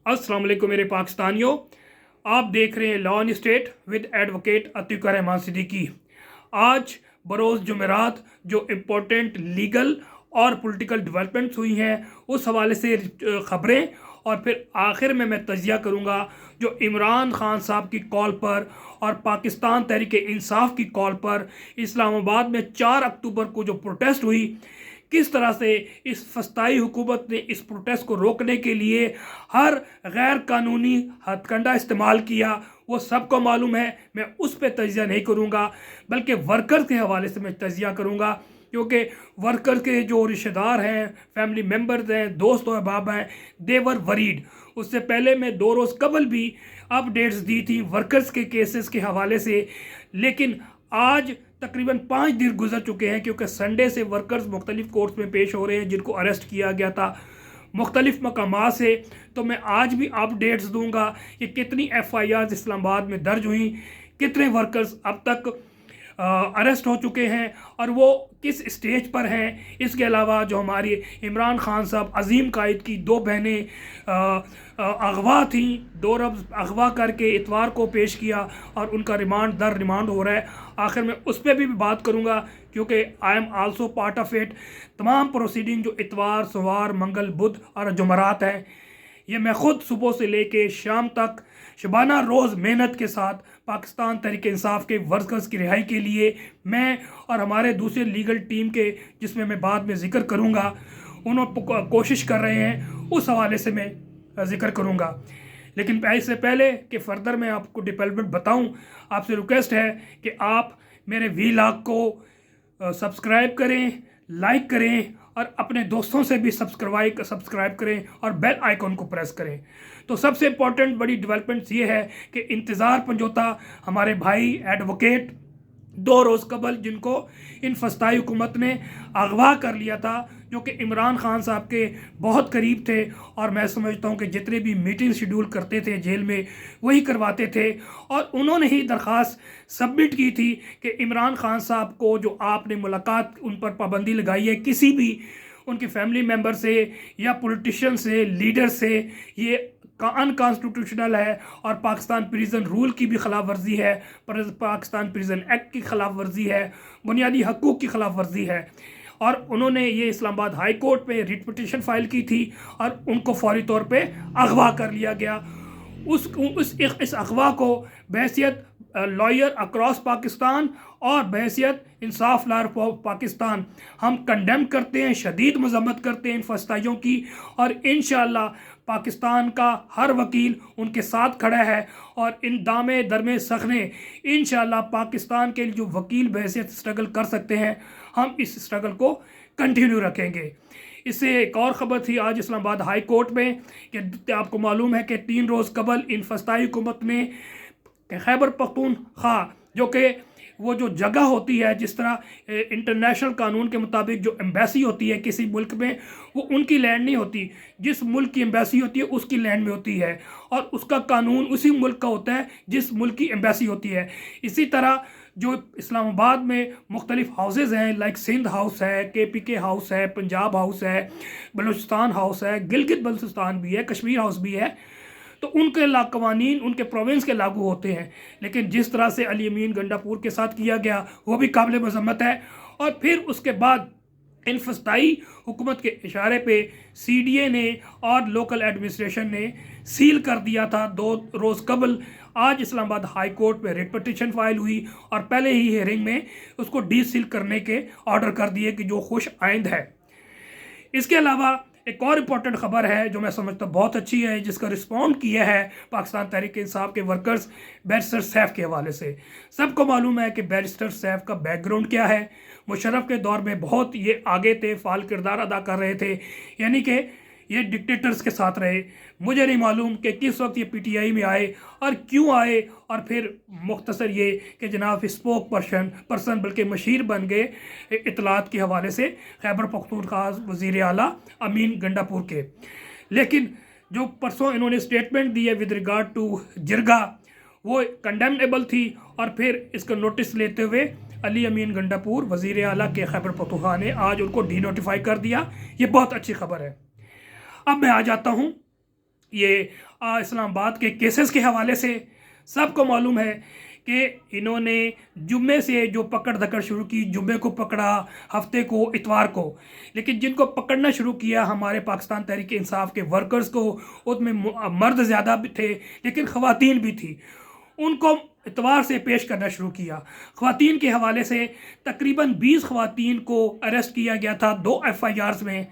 अस्सलाम वालेकुम मेरे पाकिस्तानियों। आप देख रहे हैं law and state with advocate Atiqa Rahman Siddiqui. आज बरोज़ जुमेरात जो इम्पोर्टेंट लीगल और पॉलिटिकल डेवलपमेंट्स हुई हैं उस हवाले से ख़बरें, और फिर आखिर में मैं तजिया करूँगा जो इमरान खान साहब की कॉल पर और पाकिस्तान तहरीक इंसाफ की कॉल पर इस्लामाबाद में 4 अक्टूबर को जो प्रोटेस्ट हुई, किस तरह से इस फस्ताई हुकूमत ने इस प्रोटेस्ट को रोकने के लिए हर गैर कानूनी हथकंडा इस्तेमाल किया, वो सबको मालूम है। मैं उस पर तजिया नहीं करूँगा, बल्कि वर्कर्स के हवाले से मैं तजिया करूँगा, क्योंकि वर्कर्स के जो रिश्तेदार हैं, फैमिली मेम्बर्स हैं, दोस्त और अहबाब हैं, देवर वरीड। उससे पहले मैं 2 रोज़ कबल भी अपडेट्स दी थी वर्कर्स के केसेस के हवाले से, लेकिन आज तकरीबन 5 दिन गुजर चुके हैं, क्योंकि संडे से वर्कर्स मुख्तलिफ कोर्ट्स में पेश हो रहे हैं जिनको अरेस्ट किया गया था मुख्तलिफ मकामात से। तो मैं आज भी अपडेट्स दूंगा कि कितनी FIRs इस्लामाबाद में दर्ज हुई, कितने वर्कर्स अब तक अरेस्ट हो चुके हैं और वो किस स्टेज पर हैं। इसके अलावा जो हमारी इमरान खान साहब अजीम कायद की 2 बहनें अगवा थी, 2 रब अगवा करके इतवार को पेश किया और उनका रिमांड हो रहा है। आखिर में उस पर भी बात करूंगा, क्योंकि I am also part of it. तमाम प्रोसीडिंग जो इतवार, सोमवार, मंगल, बुध और जुमरात हैं, ये मैं ख़ुद सुबह से लेके शाम तक शबाना रोज़ मेहनत के साथ पाकिस्तान तहरीक इंसाफ के वर्कर्स की रिहाई के लिए मैं और हमारे दूसरे लीगल टीम के, जिसमें मैं बाद में ज़िक्र करूँगा, उन्होंने कोशिश कर रहे हैं, उस हवाले से मैं ज़िक्र करूँगा। लेकिन इससे पहले कि फ़र्दर मैं आपको डेवलपमेंट बताऊँ, आपसे रिक्वेस्ट है कि आप मेरे वीलॉग को सब्सक्राइब करें, लाइक करें और अपने दोस्तों से भी सब्सक्राइब करें और बेल आइकॉन को प्रेस करें। तो सबसे इम्पोर्टेंट बड़ी डेवलपमेंट्स ये है कि इंतज़ार पंजोता हमारे भाई एडवोकेट 2 रोज़ कबल जिनको इन फस्ताई हुकूमत ने अगवा कर लिया था, जो कि इमरान खान साहब के बहुत करीब थे, और मैं समझता हूँ कि जितने भी मीटिंग शेड्यूल करते थे जेल में वही करवाते थे, और उन्होंने ही दरख्वास्त सबमिट की थी कि इमरान खान साहब को जो आपने मुलाकात उन पर पाबंदी लगाई है किसी भी उनके फैमिली मेम्बर से या पॉलिटिशियन से, लीडर से, ये अनकॉन्स्टिट्यूशनल है और पाकिस्तान प्रिजन रूल की भी खिलाफ वर्जी है, पाकिस्तान प्रिजन एक्ट की खिलाफ वर्जी है, बुनियादी हकूक़ की खिलाफ वर्जी है। और उन्होंने ये इस्लामाबाद हाई कोर्ट में रिट पिटीशन फाइल की थी और उनको फौरी तौर पे अगवा कर लिया गया। इस अगवा को बहैसियत लॉयर अक्रॉस पाकिस्तान और बहैसियत इंसाफ लॉयर पाकिस्तान हम कंडेम करते हैं, शदीद मजम्मत करते हैं इन फस्ताइयों की, और इंशाअल्लाह पाकिस्तान का हर वकील उनके साथ खड़ा है, और इन दामे दरमे सखने इंशाअल्लाह पाकिस्तान के लिए जो वकील बहैसियत स्ट्रगल कर सकते हैं, हम इस स्ट्रगल को कंटिन्यू रखेंगे। इससे एक और ख़बर थी आज इस्लामाबाद हाई कोर्ट में कि आपको मालूम है कि 3 रोज़ कबल इन फस्ताई हुकूमत ने खैबर पख्तूनख्वा, जो कि वो जो जगह होती है, जिस तरह इंटरनेशनल कानून के मुताबिक जो एम्बेसी होती है किसी मुल्क में, वो उनकी लैंड नहीं होती, जिस मुल्क की एम्बेसी होती है उसकी लैंड में होती है, और उसका कानून उसी मुल्क का होता है जिस मुल्क की एम्बेसी होती है। इसी तरह जो इस्लामाबाद में मुख्तलिफ हाउसेज़ हैं, लाइक सिंध हाउस है, KPK हाउस है, पंजाब हाउस है, बलूचिस्तान हाउस है, गिलगित बल्तिस्तान भी है, कश्मीर हाउस भी है, तो उनके कवानीन उनके प्रोविंस के लागू होते हैं। लेकिन जिस तरह से अली अमीन गंडापुर के साथ किया गया वो भी काबिल मजम्मत है। और फिर उसके बाद इन फस्ताई हुकूमत के इशारे पे CDA ने और लोकल एडमिनिस्ट्रेशन ने सील कर दिया था 2 रोज़ कबल। आज इस्लामाबाद हाई कोर्ट में रिट पिटीशन फाइल हुई और पहले ही हेयरिंग में उसको डीसील करने के ऑर्डर कर दिए कि जो खुश आइंद है। इसके अलावा एक और इम्पॉर्टेंट ख़बर है जो मैं समझता बहुत अच्छी है, जिसका रिस्पॉन्ड किया है पाकिस्तान तहरीक इंसाफ के वर्कर्स बैरिस्टर सैफ के हवाले से। सबको मालूम है कि बैरिस्टर सैफ का बैकग्राउंड क्या है। मुशर्रफ के दौर में बहुत ये आगे थे, फाल किरदार अदा कर रहे थे, यानी कि ये डिक्टेटर्स के साथ रहे। मुझे नहीं मालूम कि किस वक्त ये PTI में आए और क्यों आए, और फिर मुख्तसर ये कि जनाब स्पोक पर्सन बल्कि मशीर बन गए इतलात के हवाले से खैबर पख्तूनख्वा वज़ीर आला अमीन गंडापुर के। लेकिन जो परसों इन्होंने स्टेटमेंट दी है विद रिगार्ड टू जिरगा, वो कंडेमनेबल थी, और फिर इसका नोटिस लेते हुए अली अमीन गंडापुर वज़ीर आला के खैबर पख्तूनख्वा ने आज उनको डीनोटिफाई कर दिया। ये बहुत अच्छी खबर है। अब मैं आ जाता हूँ ये इस्लामाबाद के केसेस के हवाले से सबको मालूम है कि इन्होंने जुम्मे से जो पकड़ धकड़ शुरू की, जुम्मे को पकड़ा, हफ्ते को, इतवार को, लेकिन जिनको पकड़ना शुरू किया हमारे पाकिस्तान तहरीक इंसाफ के वर्कर्स को, उसमें मर्द ज़्यादा भी थे लेकिन ख़वातीन भी थी, उनको इतवार से पेश करना शुरू किया। ख़वातीन के हवाले से तकरीबन 20 ख़वातीन को अरेस्ट किया गया था 2 FIRs में।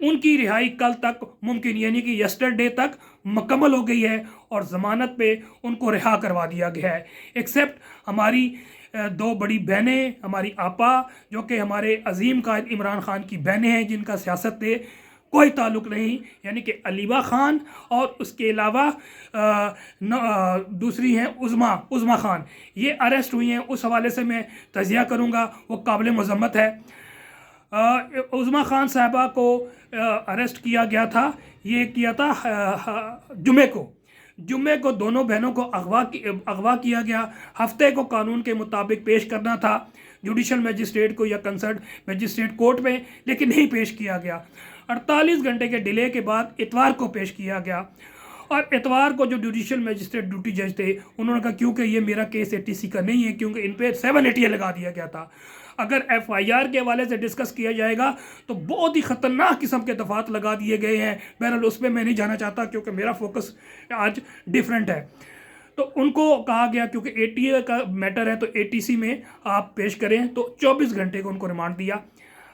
उनकी रिहाई कल तक मुमकिन, यानी कि यस्टरडे तक मुकम्मल हो गई है और ज़मानत पे उनको रिहा करवा दिया गया है, एक्सेप्ट हमारी 2 बड़ी बहनें, हमारी आपा जो कि हमारे अजीम कायद इमरान ख़ान की बहनें हैं, जिनका सियासत से कोई ताल्लुक़ नहीं, यानी कि अलीबा ख़ान और उसके अलावा दूसरी हैं उज़मा ख़ान, ये अरेस्ट हुई हैं। उस हवाले से मैं तज़िया करूँगा, वो काबिल मज़म्मत है। उज़मा ख़ान साहबा को अरेस्ट किया गया था, ये किया था जुम्मे को दोनों बहनों को अगवा किया गया। हफ्ते को कानून के मुताबिक पेश करना था जुडिशल मजिस्ट्रेट को या कंसर्न मजिस्ट्रेट कोर्ट में, लेकिन नहीं पेश किया गया। 48 घंटे के डिले के बाद इतवार को पेश किया गया और इतवार को जो जुडिशल मजिस्ट्रेट ड्यूटी जज थे उन्होंने कहा क्योंकि ये मेरा केस ATC का नहीं है, क्योंकि इन पे 780 लगा दिया गया था। अगर FIR के हवाले से डिस्कस किया जाएगा तो बहुत ही ख़तरनाक किस्म के दफात लगा दिए गए हैं। बहरहाल उस पर मैं नहीं जाना चाहता क्योंकि मेरा फोकस आज डिफरेंट है। तो उनको कहा गया क्योंकि ATA का मैटर है तो ATC में आप पेश करें, तो 24 घंटे को उनको रिमांड दिया।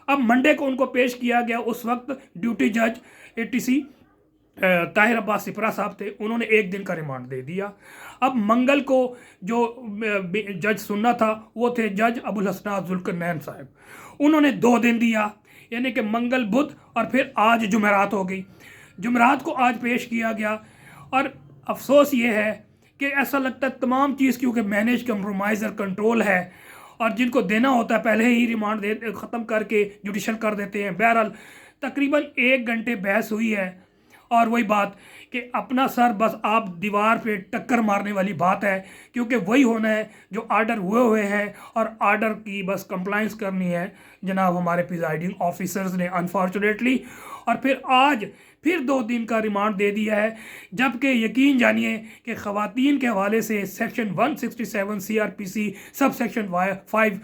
अब मंडे को उनको पेश किया गया। उस वक्त ड्यूटी जज ATC ताहिर अब्बास सिपरा साहब थे, उन्होंने 1 दिन का रिमांड दे दिया। अब मंगल को जो जज सुनना था वो थे जज अबुल हसनात जुल्करनैन साहब, उन्होंने 2 दिन दिया, यानी कि मंगल बुध और फिर आज जुमेरात हो गई। जुमेरात को आज पेश किया गया और अफसोस ये है कि ऐसा लगता है तमाम चीज़ क्योंकि मैनेज, कंप्रोमाइज़ और कंट्रोल है और जिनको देना होता है पहले ही रिमांड ख़त्म करके जुडिशल कर देते हैं। बहरहाल तकरीबन 1 घंटे बहस हुई है और वही बात कि अपना सर बस आप दीवार पे टक्कर मारने वाली बात है, क्योंकि वही होना है जो आर्डर हुए हैं और आर्डर की बस कंप्लाइंस करनी है जनाब हमारे प्रिजाइडिंग ऑफिसर्स ने अनफॉर्चुनेटली। और फिर आज फिर 2 दिन का रिमांड दे दिया है, जबकि यकीन जानिए कि ख़वातीन के हवाले से सेक्शन 167 CRPC सब सेक्शन 5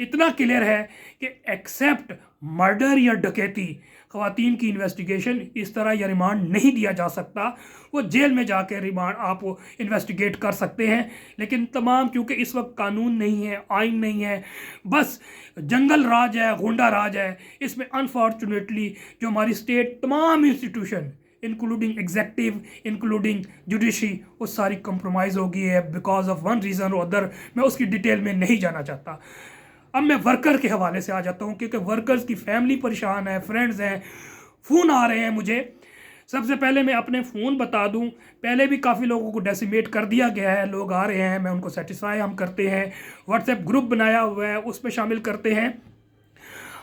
इतना क्लियर है कि एक्सेप्ट मर्डर या डकैती ख़वातीन की इन्वेस्टिगेशन इस तरह या रिमांड नहीं दिया जा सकता। वो जेल में जाकर रिमांड आप इन्वेस्टिगेट कर सकते हैं, लेकिन तमाम क्योंकि इस वक्त कानून नहीं है, आइन नहीं है, बस जंगल राज है, गुंडा राज है, इसमें अनफॉर्चुनेटली जो हमारी स्टेट तमाम institution including executive, including judiciary, वो सारी कंप्रोमाइज़ हो गई है बिकॉज ऑफ वन रीज़न और अदर। मैं उसकी डिटेल में नहीं जाना चाहता। अब मैं वर्कर के हवाले से आ जाता हूँ क्योंकि वर्कर्स की फैमिली परेशान है, फ्रेंड्स हैं, फ़ोन आ रहे हैं मुझे। सबसे पहले मैं अपने फ़ोन बता दूं, पहले भी काफ़ी लोगों को डेसिमेट कर दिया गया है, लोग आ रहे हैं, मैं उनको सेटिस्फाई हम करते हैं, व्हाट्सएप ग्रुप बनाया हुआ है उस पर शामिल करते हैं।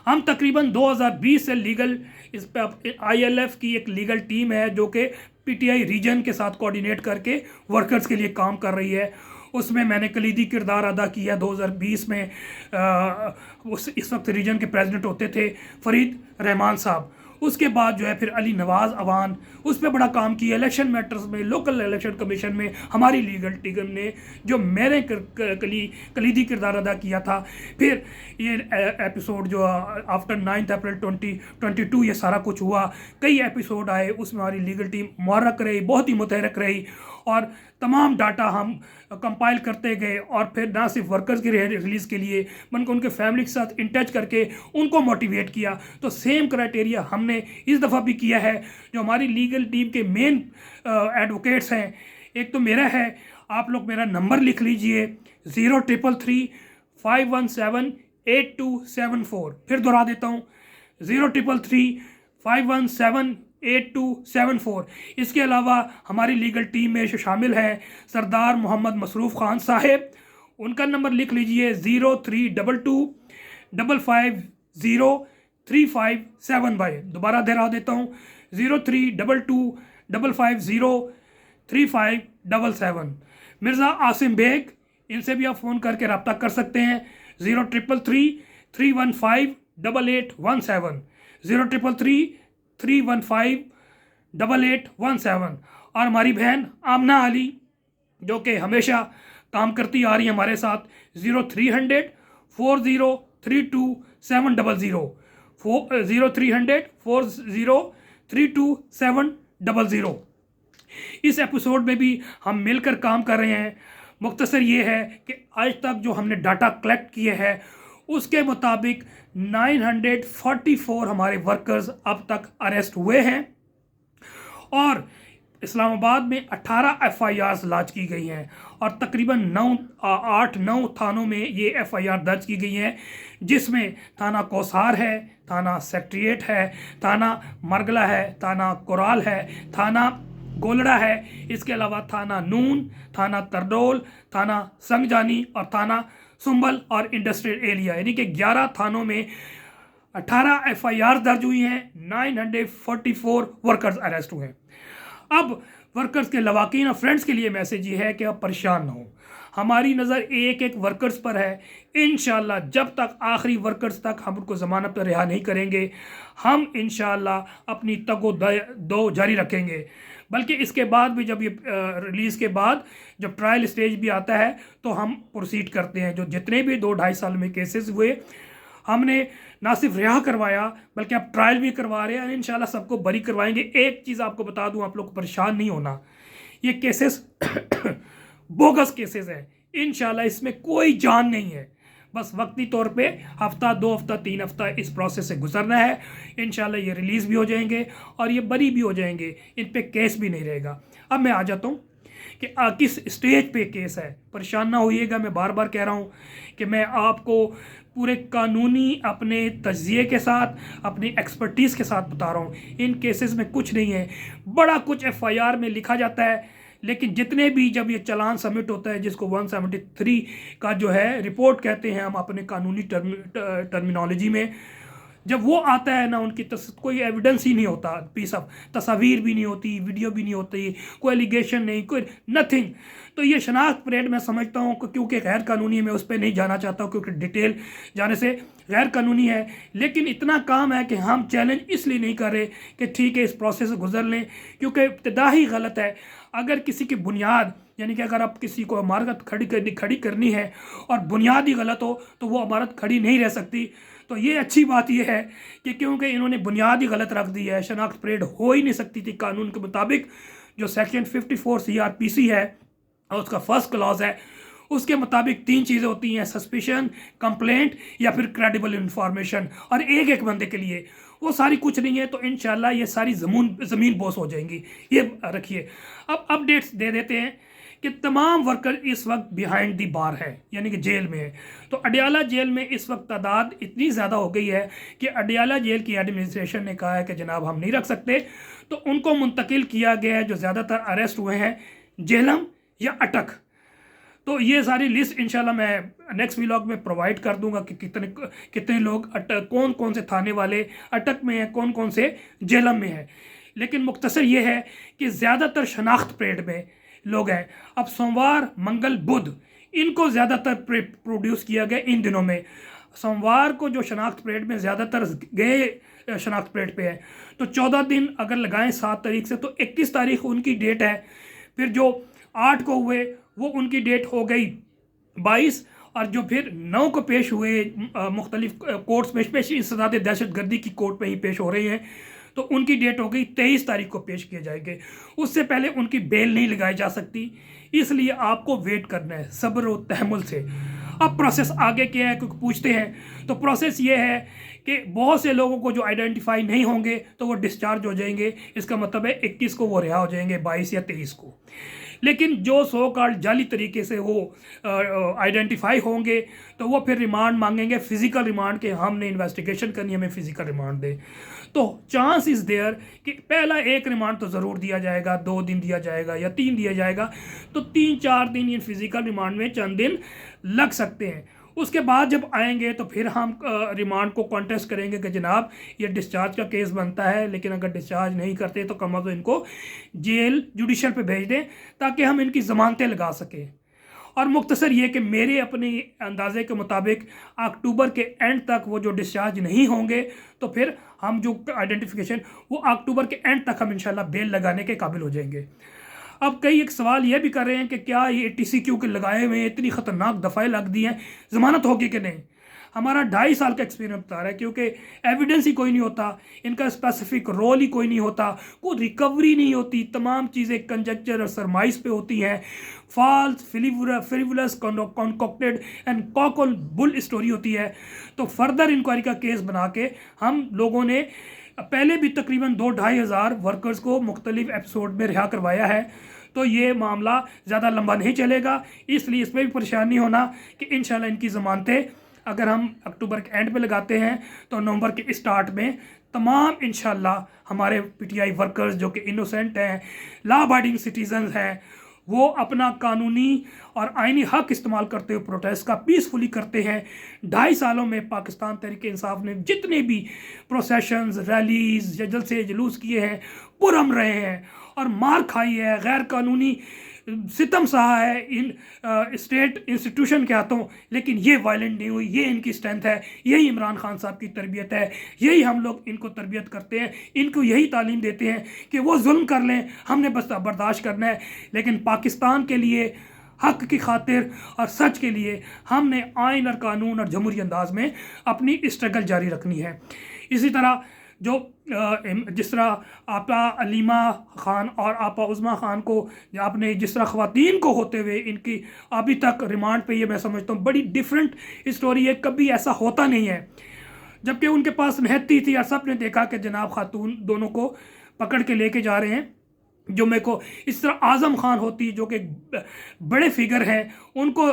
हम तकरीबन 2020 से लीगल इस पर ILF की एक लीगल टीम है जो कि PTI रीजन के साथ कोऑर्डिनेट करके वर्कर्स के लिए काम कर रही है। उसमें मैंने कलीदी किरदार अदा किया 2020 में। इस वक्त रीजन के प्रेसिडेंट होते थे फरीद रहमान साहब। उसके बाद जो है फिर अली नवाज़ अवान, उस पर बड़ा काम किया। इलेक्शन मैटर्स में, लोकल इलेक्शन कमीशन में हमारी लीगल टीम ने जो मेरे कलीदी किरदार अदा किया था। फिर ये एपिसोड जो आफ्टर 9 अप्रैल 2022 ये सारा कुछ हुआ, कई एपिसोड आए, उसमें हमारी लीगल टीम मुहर्रक रही, बहुत ही मुतहरक रही और तमाम डाटा हम कंपाइल करते गए और फिर ना सिर्फ वर्कर्स की रिलीज़ के लिए बल्कि उनके फैमिली के साथ इन टच करके उनको मोटिवेट किया। तो सेम क्राइटेरिया हमने इस दफ़ा भी किया है। जो हमारी लीगल टीम के मेन एडवोकेट्स हैं, एक तो मेरा है, आप लोग मेरा नंबर लिख लीजिए 0333-517-8274। फिर दोहरा देता हूँ 0333-517-8274। इसके अलावा हमारी लीगल टीम में शामिल हैं सरदार मोहम्मद मसरूफ़ ख़ान साहब, उनका नंबर लिख लीजिए 0322-550-357। दोबारा दोहरा देता हूँ 0322-550-357। मिर्ज़ा आसिम बेग, इनसे भी आप फ़ोन करके रब्ता कर सकते हैं 0333-315-8817 0333-315-8817। और हमारी बहन आमना अली जो कि हमेशा काम करती आ रही है हमारे साथ, 0300 4032 700, 0300 4032 700। इस एपिसोड में भी हम मिलकर काम कर रहे हैं। मुख्तसर ये है कि आज तक जो हमने डाटा कलेक्ट किए हैं उसके मुताबिक 944 हमारे वर्कर्स अब तक अरेस्ट हुए हैं और इस्लामाबाद में 18 FIRs लॉन्च की गई हैं और तकरीबन 8-9 थानों में ये FIR दर्ज की गई हैं, जिसमें थाना कौसार है, थाना सेक्रेटेरिएट है, थाना मरगला है, थाना कोराल है, थाना गोलड़ा है, इसके अलावा थाना नून, थाना तरडोल, थाना संगजानी और थाना सुंबल और इंडस्ट्रियल एरिया, यानी कि 11 थानों में 18 FIR दर्ज हुई हैं। 944 वर्कर्स अरेस्ट हुए हैं। अब वर्कर्स के लवाकीन और फ्रेंड्स के लिए मैसेज ये है कि आप परेशान ना हो, हमारी नज़र एक एक वर्कर्स पर है। इंशाल्लाह जब तक आखिरी वर्कर्स तक हम उनको ज़मानत पर रिहा नहीं करेंगे, हम इंशाल्लाह अपनी तगो दो जारी रखेंगे। बल्कि इसके बाद भी जब ये रिलीज़ के बाद जब ट्रायल स्टेज भी आता है तो हम प्रोसीड करते हैं। जो जितने भी 2-2.5 साल में केसेस हुए हमने ना सिर्फ रिहा करवाया बल्कि अब ट्रायल भी करवा रहे हैं। इंशाल्लाह सबको बरी करवाएंगे। एक चीज़ आपको बता दूं, आप लोग को परेशान नहीं होना, ये केसेस बोगस केसेस हैं। इंशाल्लाह इसमें कोई जान नहीं है, बस वक्ती तौर पे हफ्ता 2 हफ्ता 3 हफ्ता इस प्रोसेस से गुजरना है। इंशाल्लाह ये रिलीज़ भी हो जाएंगे और ये बरी भी हो जाएंगे, इन पे केस भी नहीं रहेगा। अब मैं आ जाता हूँ कि किस स्टेज पे केस है। परेशान ना होइएगा, मैं बार बार कह रहा हूँ कि मैं आपको पूरे कानूनी अपने तज्जिए के साथ, अपनी एक्सपर्टीज़ के साथ बता रहा हूँ। इन केसेस में कुछ नहीं है, बड़ा कुछ FIR में लिखा जाता है, लेकिन जितने भी जब ये चालान सबमिट होता है, जिसको 173 का जो है रिपोर्ट कहते हैं हम अपने कानूनी टर्मिनोलॉजी में, जब वो आता है ना, उनकी कोई एविडेंस ही नहीं होता, पीस ऑफ तस्वीर भी नहीं होती, वीडियो भी नहीं होती, कोई एलिगेशन नहीं, कोई नथिंग। तो ये शनाख्त परेड मैं समझता हूँ क्योंकि गैर कानूनी, मैं उस पर नहीं जाना चाहता हूँ क्योंकि डिटेल जाने से गैर कानूनी है। लेकिन इतना काम है कि हम चैलेंज इसलिए नहीं कर रहे कि ठीक है इस प्रोसेस से गुजर लें, क्योंकि इब्तदा ही गलत है। अगर किसी की बुनियाद, यानी कि अगर आप किसी को इमारत खड़ी करनी है और बुनियाद ही गलत हो तो वो इमारत खड़ी नहीं रह सकती। तो ये अच्छी बात यह है कि क्योंकि इन्होंने बुनियाद ही गलत रख दी है, शनाख्त परेड हो ही नहीं सकती थी कानून के मुताबिक। जो सेक्शन 54 CRPC है और उसका फर्स्ट क्लॉज है, उसके मुताबिक 3 चीज़ें होती हैं, सस्पिशन, कंप्लेंट या फिर क्रेडिबल इंफॉर्मेशन, और एक एक बंदे के लिए। वो सारी कुछ नहीं है, तो इंशाल्लाह ये सारी ज़मीन बोस हो जाएंगी। ये रखिए। अब अपडेट्स दे देते हैं कि तमाम वर्कर इस वक्त बिहाइंड दी बार है, यानी कि जेल में है। तो अडियाला जेल में इस वक्त तादाद इतनी ज़्यादा हो गई है कि अडियाला जेल की एडमिनिस्ट्रेशन ने कहा है कि जनाब हम नहीं रख सकते, तो उनको मुंतकिल किया गया है। जो ज़्यादातर अरेस्ट हुए हैं जेहलम या अटक। तो ये सारी लिस्ट इंशाल्लाह मैं नेक्स्ट व्लॉग में प्रोवाइड कर दूंगा कि कितने लोग कौन कौन से थाने वाले अटक में हैं, कौन कौन से जेहलम में हैं। लेकिन मुख्तसर ये है कि ज़्यादातर शनाख्त परेड में लोग हैं। अब सोमवार, मंगल, बुध इनको ज़्यादातर प्रोड्यूस किया गया इन दिनों में। सोमवार को जो शनाख्त परेड में ज़्यादातर गए शनाख्त परेड पे है, तो 14 दिन अगर लगाएं 7 तारीख से, तो 21 तारीख उनकी डेट है। फिर जो 8 को हुए वो उनकी डेट हो गई 22, और जो फिर 9 को पेश हुए मुख्तलिफ कोर्ट्स में, स्पेशली सज़ाद दहशत गर्दी की कोर्ट में ही पेश हो रहे हैं, तो उनकी डेट हो गई 23 तारीख को पेश किए जाएंगे। उससे पहले उनकी बेल नहीं लगाई जा सकती, इसलिए आपको वेट करना है सब्र और तहम्मुल से। अब प्रोसेस आगे क्या है, क्योंकि पूछते हैं, तो प्रोसेस ये है कि बहुत से लोगों को जो आइडेंटिफाई नहीं होंगे तो वो डिस्चार्ज हो जाएंगे। इसका मतलब है 21 को वो रिहा हो जाएंगे, 22 या 23 को। लेकिन जो सो कॉल्ड जाली तरीके से वो आइडेंटिफाई होंगे तो वो फिर रिमांड मांगेंगे, फिजिकल रिमांड, के हमने इन्वेस्टिगेशन करनी, हमें फिजिकल रिमांड दे। तो चांस इज़ देयर कि पहला एक रिमांड तो ज़रूर दिया जाएगा, 2 दिन दिया जाएगा या 3 दिया जाएगा, तो 3-4 दिन इन फिजिकल रिमांड में चंद दिन लग सकते हैं। उसके बाद जब आएंगे तो फिर हम रिमांड को कॉन्टेस्ट करेंगे कि जनाब ये डिस्चार्ज का केस बनता है, लेकिन अगर डिस्चार्ज नहीं करते तो कम अज़ कम इनको जेल जुडिशल पे भेज दें ताकि हम इनकी ज़मानतें लगा सकें। और मुख्तसर ये कि मेरे अपने अंदाजे के मुताबिक अक्टूबर के एंड तक वो जो डिस्चार्ज नहीं होंगे तो फिर हम जो आइडेंटिफिकेशन वो अक्टूबर के एंड तक हम इंशाल्लाह बेल लगाने के काबिल हो जाएंगे। अब कई एक सवाल यह भी कर रहे हैं कि क्या ये TCQ के लगाए हुए हैं, इतनी ख़तरनाक दफ़ाएं लग दी हैं, ज़मानत होगी कि नहीं। हमारा 2.5 साल का एक्सपीरियंस बता रहा है, क्योंकि एविडेंस ही कोई नहीं होता, इनका स्पेसिफिक रोल ही कोई नहीं होता, कोई रिकवरी नहीं होती, तमाम चीज़ें कंजक्चर और सरमाइज पे होती हैं, false frivolous concocted and cock and bull story होती है। तो फर्दर इंक्वायरी का केस बना के हम लोगों ने पहले भी तकरीबन 2-2.5 हज़ार वर्कर्स को मुख्तलिफ एपिसोड में रिहा करवाया है। तो ये मामला ज़्यादा लंबा नहीं चलेगा, इसलिए इसमें भी परेशानी होना कि इंशाल्लाह इनकी ज़मानतें अगर हम अक्टूबर के एंड पे लगाते हैं तो नवंबर के स्टार्ट में तमाम इंशाल्लाह हमारे PTI वर्कर्स जो कि इनोसेंट हैं, लॉ अबाइडिंग सिटीजन्स हैं, वो अपना कानूनी और आईनी हक इस्तेमाल करते हुए प्रोटेस्ट का पीसफुली करते हैं। 2.5 सालों में पाकिस्तान तहरीक इंसाफ ने जितने भी प्रोसेशंस, रैलीज या जलसे जुलूस किए हैं, पुरअमन रहे हैं और मार खाई है, गैर कानूनी सितम सहा है इन स्टेट इंस्टीट्यूशन के हाथों, लेकिन ये वायलेंट नहीं हुई। ये इनकी स्ट्रेंथ है, यही इमरान खान साहब की तरबियत है, यही हम लोग इनको तरबियत करते हैं, इनको यही तालीम देते हैं कि वो जुल्म कर लें, हमने बस बर्दाश्त करना है। लेकिन पाकिस्तान के लिए, हक की खातिर और सच के लिए हमने आइन और कानून और जमहूरी अंदाज में अपनी स्ट्रगल जारी रखनी है। इसी तरह जो जिस तरह आपा अलीमा ख़ान और आपा उज़्मा ख़ान को आपने जिस तरह ख़वातीन को होते हुए इनकी अभी तक रिमांड पे, ये मैं समझता हूँ बड़ी डिफरेंट स्टोरी है, कभी ऐसा होता नहीं है। जबकि उनके पास महती थी और सब ने देखा कि जनाब खातून दोनों को पकड़ के लेके जा रहे हैं। जो मेरे को इस तरह आज़म खान होती जो कि बड़े फिगर हैं, उनको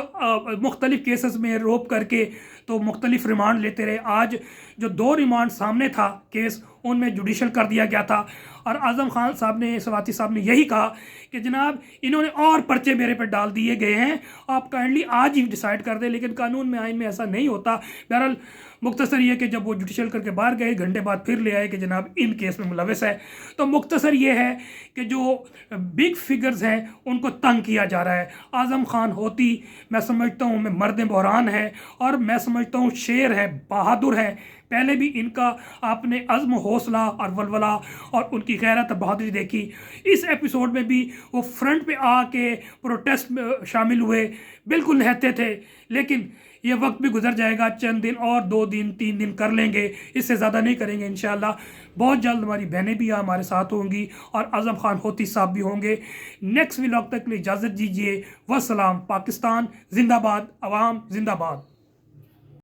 मुख्तलिफ़ केसेस में रोप करके तो मुख्तलिफ रिमांड लेते रहे। आज जो 2 रिमांड सामने था केस, उनमें जुडिशल कर दिया गया था और आज़म खान साहब ने, सवाती साहब ने यही कहा कि जनाब इन्होंने और पर्चे मेरे पर डाल दिए गए हैं, आप काइंडली आज ही डिसाइड कर दें। लेकिन कानून में, आइन में ऐसा नहीं होता। बहरहाल मुख्तसर ये कि जब वो जुडिशल करके बाहर गए, घंटे बाद फिर ले आए कि जनाब इन केस में मुलविस है। तो मुख्तसर ये है कि जो बिग फिगर्स हैं उनको तंग किया जा रहा है। आज़म खान होती मैं समझता हूँ मैं मर्द बहरान है और मैं समझता हूँ शेर है, बहादुर है। पहले भी इनका आपने अज़्म, हौसला और वलवला और उनकी गैरत और बहादुरी देखी। इस एपिसोड में भी वो फ्रंट पे आके प्रोटेस्ट में शामिल हुए, बिल्कुल निहत्ते थे। लेकिन ये वक्त भी गुजर जाएगा, चंद दिन और 2 दिन 3 दिन कर लेंगे, इससे ज़्यादा नहीं करेंगे इंशाल्लाह। बहुत जल्द हमारी बहनें भी हमारे साथ होंगी और आज़म खान होती साहब भी होंगे। नेक्स्ट व्लॉग तक के लिए इजाज़त दीजिए। वस्सलाम। पाकिस्तान जिंदाबाद, अवाम जिंदाबाद।